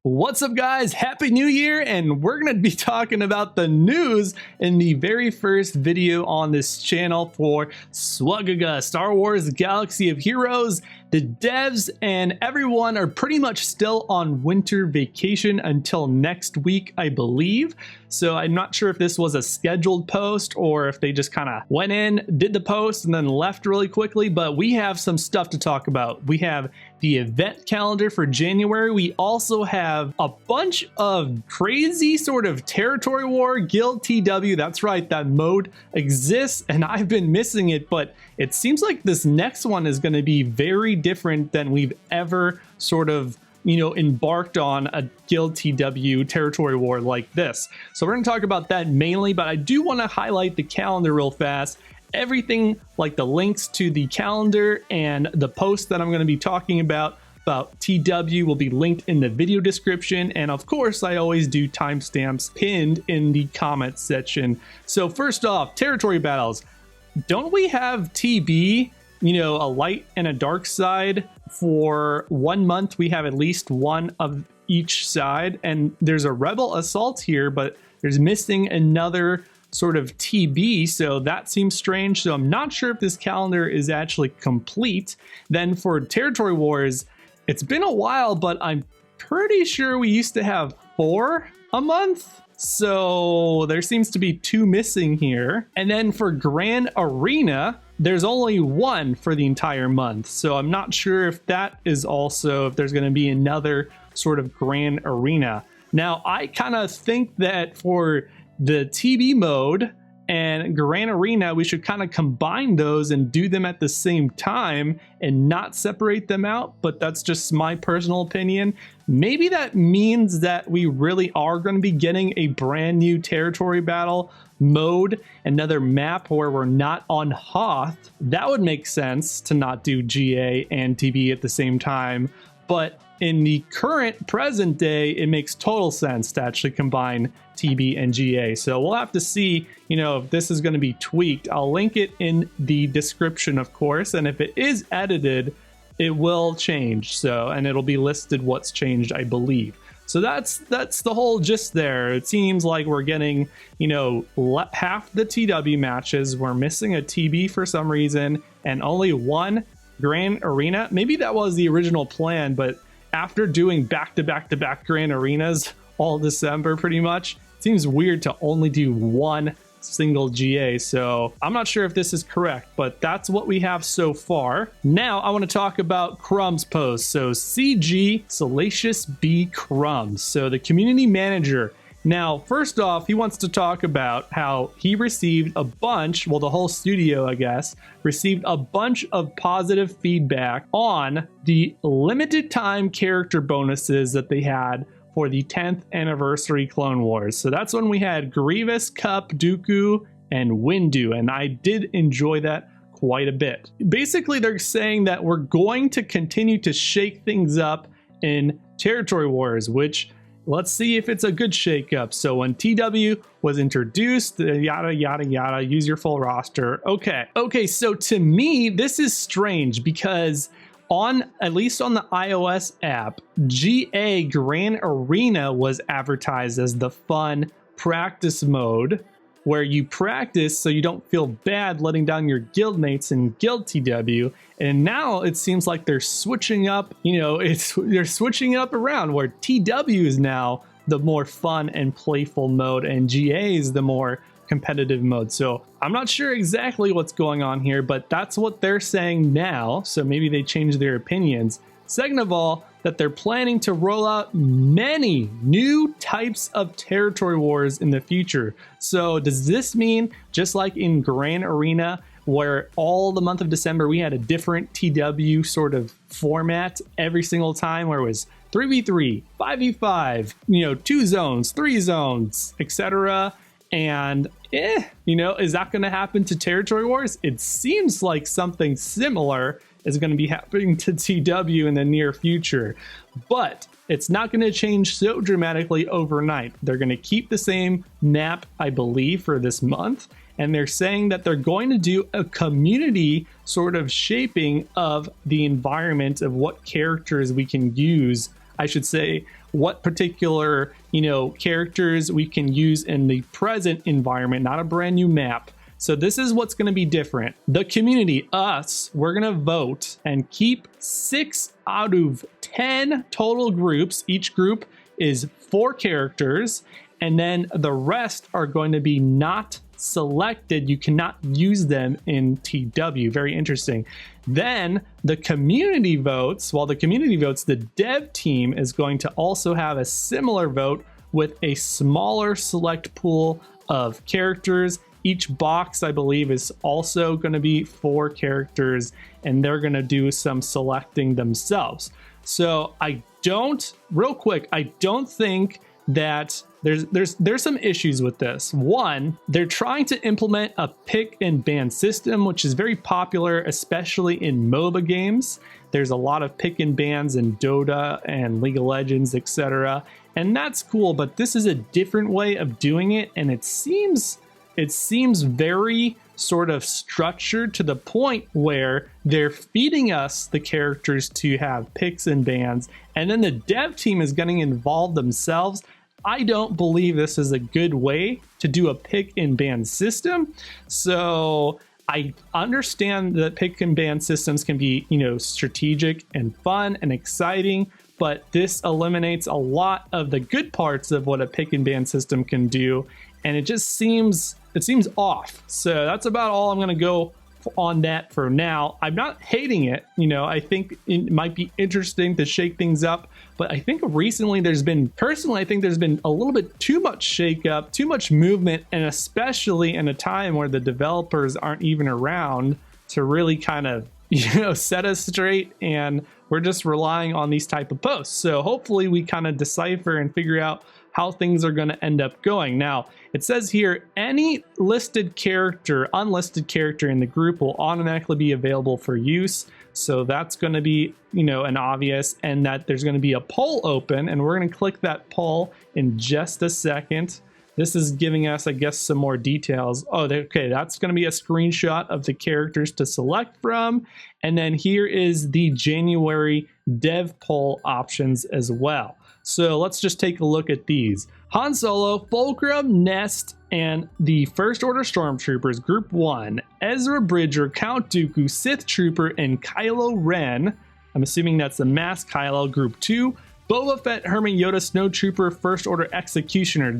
What's up, guys? Happy New Year, and we're going to be talking about the news in the very first video on this channel for SwGoH, Star Wars Galaxy of Heroes. The devs and everyone are pretty much still on winter vacation until next week, I believe. So I'm not sure if this was a scheduled post or if they just kind of went in, did the post, and then left really quickly, but we have some stuff to talk about. We have the event calendar for January. We also have a bunch of crazy sort of territory war guild TW. That's right, that mode exists and I've been missing it, but it seems like this next one is going to be very different than we've ever sort of embarked on a guild TW territory war like this. So we're going to talk about that mainly, but I do want to highlight the calendar real fast. Everything like the links to the calendar and the post that I'm going to be talking about TW will be linked in the video description, and of course I always do timestamps pinned in the comment section. So first off, territory battles. Don't we have TB, a light and a dark side? For 1 month we have at least one of each side, and there's a rebel assault here, but there's missing another sort of TB, so that seems strange. So I'm not sure if this calendar is actually complete. Then for territory wars, it's been a while, but I'm pretty sure we used to have 4 a month. So there seems to be 2 missing here. And then for Grand Arena, there's only 1 for the entire month. So I'm not sure if that is also, if there's going to be another sort of Grand Arena. Now, I kind of think that for the TB mode and Grand Arena, we should kind of combine those and do them at the same time and not separate them out, but that's just my personal opinion. Maybe that means that we really are going to be getting a brand new territory battle mode, another map where we're not on Hoth. That would make sense to not do GA and TB at the same time, but in the current present day, it makes total sense to actually combine TB and GA. So we'll have to see, if this is going to be tweaked. I'll link it in the description, of course, and if it is edited, it will change. So, and it'll be listed what's changed, I believe. So that's the whole gist there. It seems like we're getting, half the TW matches. We're missing a TB for some reason, and only 1 Grand Arena. Maybe that was the original plan, but after doing back-to-back-to-back Grand Arenas all December pretty much, it seems weird to only do 1 single GA. So I'm not sure if this is correct, but that's what we have so far. Now I want to talk about Crumb's post. So CG Salacious B Crumbs, so the community manager. Now, first off, he wants to talk about how he received a bunch, well, the whole studio, I guess, received a bunch of positive feedback on the limited time character bonuses that they had for the 10th anniversary Clone Wars. So that's when we had Grievous, Cup, Dooku, and Windu, and I did enjoy that quite a bit. Basically, they're saying that we're going to continue to shake things up in territory wars, which let's see if it's a good shakeup. So when TW was introduced, yada, yada, yada, use your full roster. Okay, so to me, this is strange because at least on the iOS app, GA Grand Arena was advertised as the fun practice mode where you practice so you don't feel bad letting down your guildmates in Guild TW. And now it seems like they're switching up, they're switching it up around where TW is now the more fun and playful mode and GA is the more competitive mode. So I'm not sure exactly what's going on here, but that's what they're saying now. So maybe they changed their opinions. Second of all, that they're planning to roll out many new types of territory wars in the future. So does this mean, just like in Grand Arena, where all the month of December we had a different TW sort of format every single time, where it was 3v3, 5v5, 2 zones, 3 zones, etc. And is that going to happen to territory wars? It seems like something similar is going to be happening to TW in the near future, but it's not going to change so dramatically overnight. They're going to keep the same map, I believe, for this month, and they're saying that they're going to do a community sort of shaping of the environment of what characters we can use, I should say, what particular, characters we can use in the present environment, not a brand new map. So this is what's going to be different. The community, us, we're going to vote and keep 6 out of 10 total groups. Each group is 4 characters, and then the rest are going to be not selected. You cannot use them in TW. Very interesting. Then the community votes. While the community votes, the dev team is going to also have a similar vote with a smaller select pool of characters. Each box, I believe, is also going to be 4 characters, and they're going to do some selecting themselves. So I don't think that there's some issues with this. One, they're trying to implement a pick and ban system, which is very popular, especially in MOBA games. There's a lot of pick and bans in Dota and League of Legends, etc. And that's cool, but this is a different way of doing it, and it seems very sort of structured to the point where they're feeding us the characters to have picks and bans, and then the dev team is getting involved themselves. I don't believe this is a good way to do a pick and ban system. So I understand that pick and ban systems can be, strategic and fun and exciting, but this eliminates a lot of the good parts of what a pick and ban system can do, and it seems off. So that's about all I'm going to go on that for now. I'm not hating it. I think it might be interesting to shake things up, but I think recently there's been a little bit too much shake up, too much movement, and especially in a time where the developers aren't even around to really kind of, set us straight, and we're just relying on these type of posts. So hopefully we kind of decipher and figure out how things are going to end up going. Now, it says here, any unlisted character in the group will automatically be available for use. So that's going to be, an obvious, and that there's going to be a poll open, and we're going to click that poll in just a second. This is giving us, I guess, some more details. Oh, okay, that's going to be a screenshot of the characters to select from. And then here is the January dev poll options as well. So let's just take a look at these. Han Solo, Fulcrum, Nest, and the First Order Stormtroopers, Group 1, Ezra Bridger, Count Dooku, Sith Trooper, and Kylo Ren. I'm assuming that's the Masked Kylo, Group 2. Boba Fett, Herman Yoda, Snowtrooper, First Order Executioner.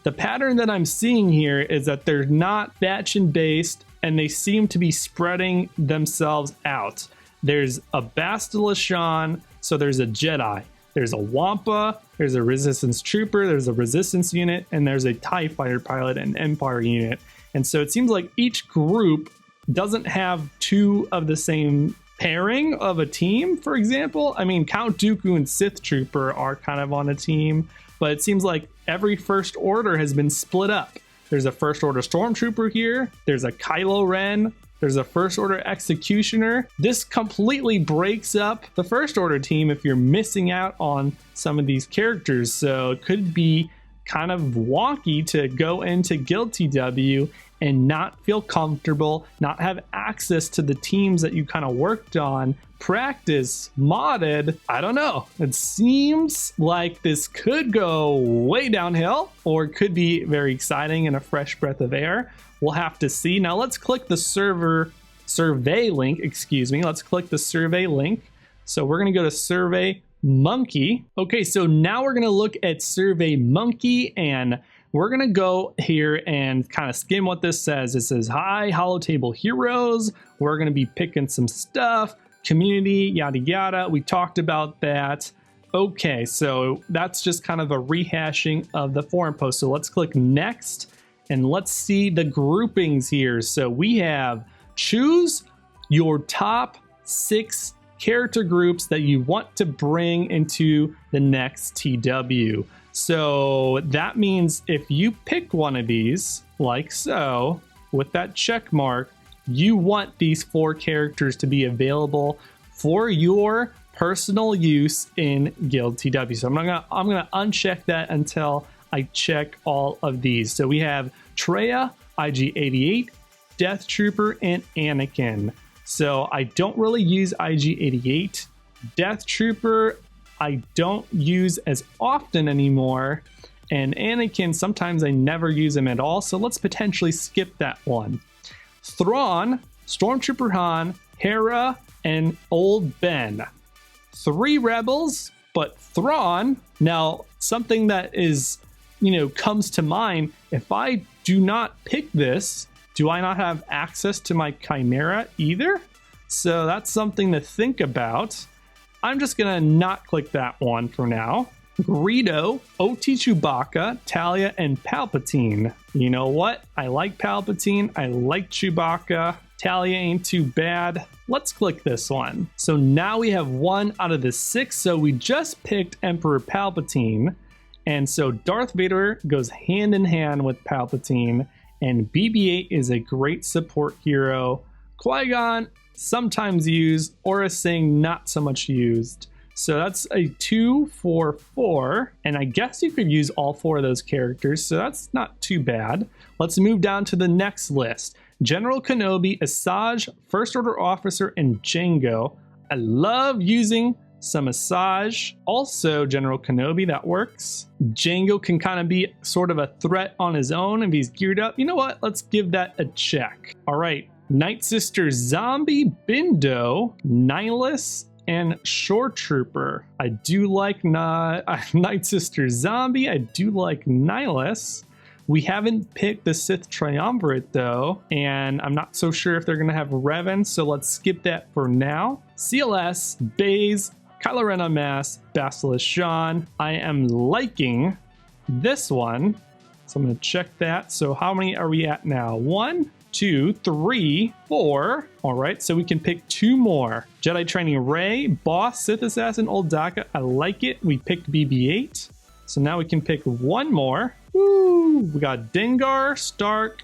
The pattern that I'm seeing here is that they're not faction based, and they seem to be spreading themselves out. There's a Bastila Shan, so there's a Jedi. There's a Wampa, there's a Resistance Trooper, there's a Resistance unit, and there's a TIE Fighter pilot and Empire unit. And so it seems like each group doesn't have 2 of the same pairing of a team, for example. I mean, Count Dooku and Sith Trooper are kind of on a team, but it seems like every First Order has been split up. There's a First Order Stormtrooper here, there's a Kylo Ren, there's a First Order Executioner. This completely breaks up the First Order team if you're missing out on some of these characters. So it could be kind of wonky to go into Guild TW and not feel comfortable, not have access to the teams that you kind of worked on, practice, modded. I don't know. It seems like this could go way downhill, or it could be very exciting and a fresh breath of air. We'll have to see. Now let's click the survey link. Let's click the survey link. So we're going to go to Survey Monkey. Okay, so now we're going to look at Survey Monkey, and we're going to go here and kind of skim what this says. It says, hi, Holotable Heroes. We're going to be picking some stuff, community, yada, yada. We talked about that. Okay, so that's just kind of a rehashing of the forum post. So let's click next, and let's see the groupings here. So we have choose your top 6 character groups that you want to bring into the next TW. So that means if you pick one of these, like so, with that check mark, you want these 4 characters to be available for your personal use in Guild TW. So I'm gonna uncheck that until I check all of these. So we have Traya, IG-88, Death Trooper, and Anakin. So I don't really use IG-88. Death Trooper, I don't use as often anymore. And Anakin, sometimes I never use him at all, so let's potentially skip that one. Thrawn, Stormtrooper Han, Hera, and Old Ben. 3 rebels, but Thrawn, now something that is, comes to mind, if I do not pick this, do I not have access to my Chimera either? So that's something to think about. I'm just gonna not click that one for now. Greedo, OT Chewbacca, Talia, and Palpatine. You know what? I like Palpatine. I like Chewbacca. Talia ain't too bad. Let's click this one. So now we have 1 out of the 6. So we just picked Emperor Palpatine. And so Darth Vader goes hand in hand with Palpatine. And BB-8 is a great support hero. Qui-Gon, sometimes used. Aurra Sing, not so much used. So that's a 2, 4, 4, and I guess you could use all 4 of those characters, so that's not too bad. Let's move down to the next list. General Kenobi, Asajj, First Order Officer, and Jango. I love using some Asajj. Also General Kenobi, that works. Jango can kind of be sort of a threat on his own if he's geared up. You know what? Let's give that a check. All right, Night Sister Zombie, Bindo, Nihilus, and Shore Trooper. I do like Night Sister Zombie. I do like Nihilus. We haven't picked the Sith Triumvirate though, and I'm not so sure if they're gonna have Revan, so let's skip that for now. CLS, Baze, Kylo Ren on Mass, Basilisk Jean. I am liking this one, so I'm gonna check that. So how many are we at now? 1, 2, 3, 4. All right, so we can pick 2 more. Jedi Training Rey, Boss, Sith Assassin, Old Daka. I like it. We picked BB-8. So now we can pick 1 more. Woo! We got Dengar, Stark,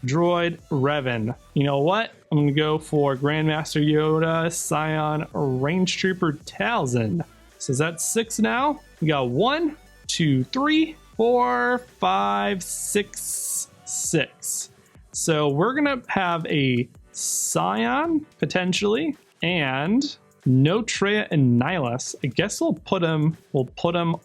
Droid, Revan. You know what? I'm gonna go for Grandmaster Yoda, Scion, Range Trooper, Talzin. So is that 6 now? We got 1, 2, 3, 4, 5, 6, 6. So we're gonna have a Scion potentially, and no Traya and Nihilus. I guess we'll put him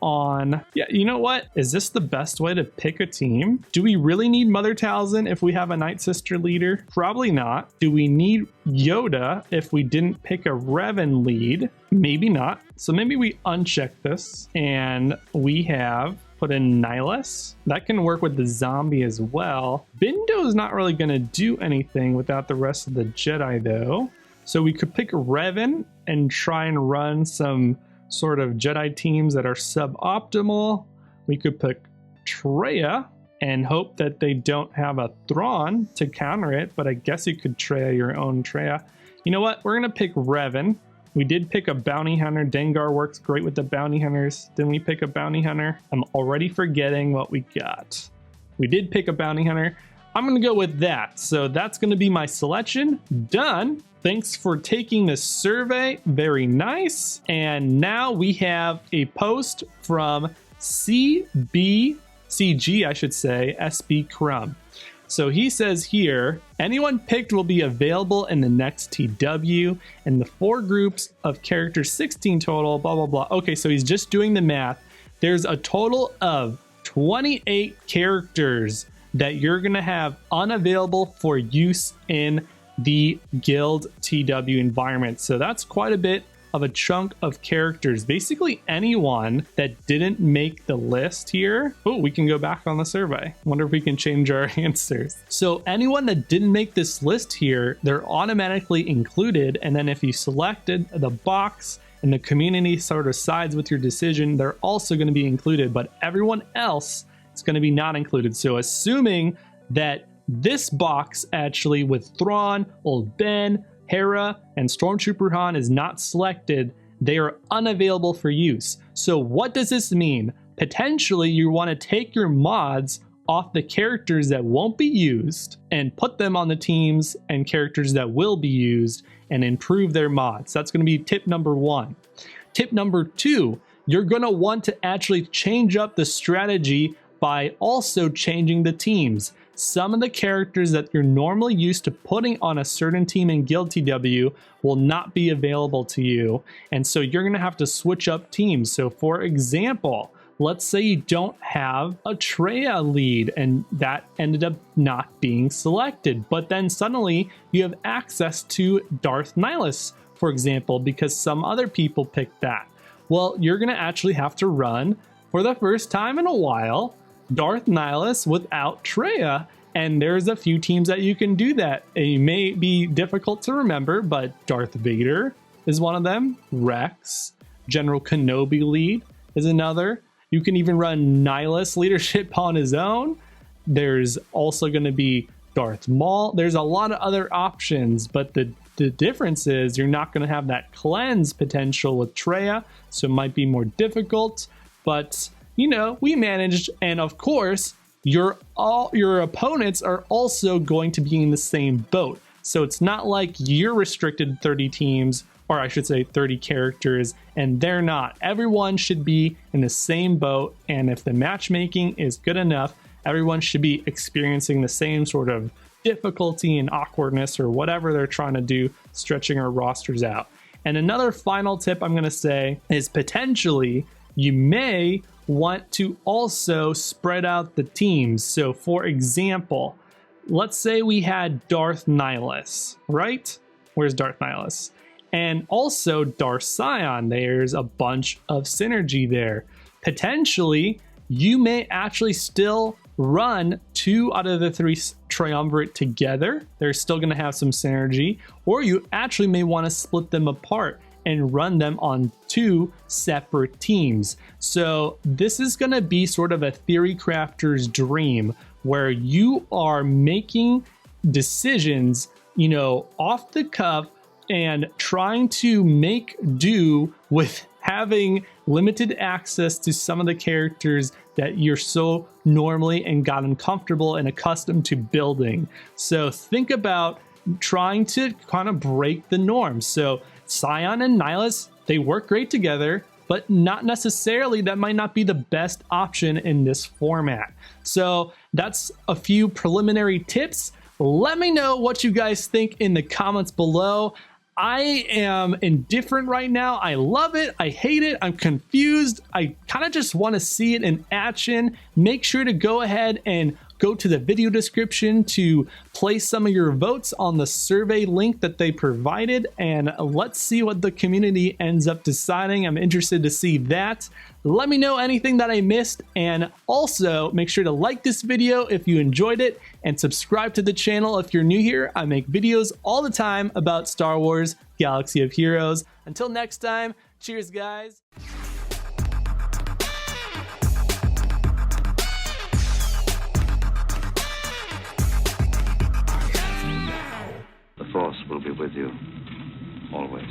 on. Yeah, you know what? Is this the best way to pick a team? Do we really need Mother Talzin if we have a Night Sister leader? Probably not. Do we need Yoda if we didn't pick a Revan lead? Maybe not. So maybe we uncheck this and we have put in Nihilus. That can work with the zombie as well. Bindo is not really gonna do anything without the rest of the Jedi though. So we could pick Revan and try and run some sort of Jedi teams that are suboptimal. We could pick Traya and hope that they don't have a Thrawn to counter it, but I guess you could Traya your own Traya. You know what? We're gonna pick Revan. We did pick a bounty hunter. Dengar works great with the bounty hunters. Didn't we pick a bounty hunter? I'm already forgetting what we got. We did pick a bounty hunter. I'm gonna go with that. So that's gonna be my selection. Done. Thanks for taking this survey. Very nice. And now we have a post from CG, I should say, SB Crumb. So he says here, anyone picked will be available in the next TW, and the 4 groups of characters, 16 total, blah, blah, blah. Okay, so he's just doing the math. There's a total of 28 characters that you're gonna have unavailable for use in the Guild TW environment. So that's quite a bit of a chunk of characters. Basically anyone that didn't make the list here. Oh, we can go back on the survey. Wonder if we can change our answers. So anyone that didn't make this list here, they're automatically included. And then if you selected the box and the community sort of sides with your decision, they're also going to be included, but everyone else is going to be not included. So assuming that this box actually with Thrawn, Old Ben, Hera, and Stormtrooper Han is not selected, they are unavailable for use. So what does this mean? Potentially you want to take your mods off the characters that won't be used and put them on the teams and characters that will be used and improve their mods. That's going to be tip number 1. Tip number 2, you're going to want to actually change up the strategy by also changing the teams. some of the characters that you're normally used to putting on a certain team in Guild TW will not be available to you. And so you're going to have to switch up teams. So for example, let's say you don't have a Traya lead and that ended up not being selected, but then suddenly you have access to Darth Nihilus, for example, because some other people picked that. Well, you're going to actually have to run, for the first time in a while, Darth Nihilus without Traya, and there's a few teams that you can do that. It may be difficult to remember, but Darth Vader is one of them, Rex, General Kenobi lead is another. You can even run Nihilus leadership on his own. There's also going to be Darth Maul. There's a lot of other options, but the difference is you're not going to have that cleanse potential with Traya, so it might be more difficult. But, you know, we managed, and of course, your opponents are also going to be in the same boat. So it's not like you're restricted 30 teams, or I should say 30 characters, and they're not. Everyone should be in the same boat, and if the matchmaking is good enough, everyone should be experiencing the same sort of difficulty and awkwardness or whatever they're trying to do, stretching our rosters out. And another final tip I'm going to say is potentially you may want to also spread out the teams. So for example, let's say we had Darth Nihilus, right? Where's Darth Nihilus? And also Darth Sion. There's a bunch of synergy there. Potentially, you may actually still run 2 out of the 3 triumvirate together. They're still going to have some synergy, or you actually may want to split them apart and run them on 2 separate teams. So this is going to be sort of a theory crafter's dream where you are making decisions, you know, off the cuff and trying to make do with having limited access to some of the characters that you're so normally and gotten comfortable and accustomed to building. So think about trying to kind of break the norm. So Sion and Nihilus, they work great together, but not necessarily, that might not be the best option in this format. So that's a few preliminary tips. Let me know what you guys think in the comments below. I am indifferent right now. I love it. I hate it. I'm confused. I kind of just want to see it in action. Make sure to go ahead and go to the video description to place some of your votes on the survey link that they provided, and let's see what the community ends up deciding. I'm interested to see that. Let me know anything that I missed, and also make sure to like this video if you enjoyed it and subscribe to the channel if you're new here. I make videos all the time about Star Wars Galaxy of Heroes. Until next time, cheers guys. The Force will be with you, always.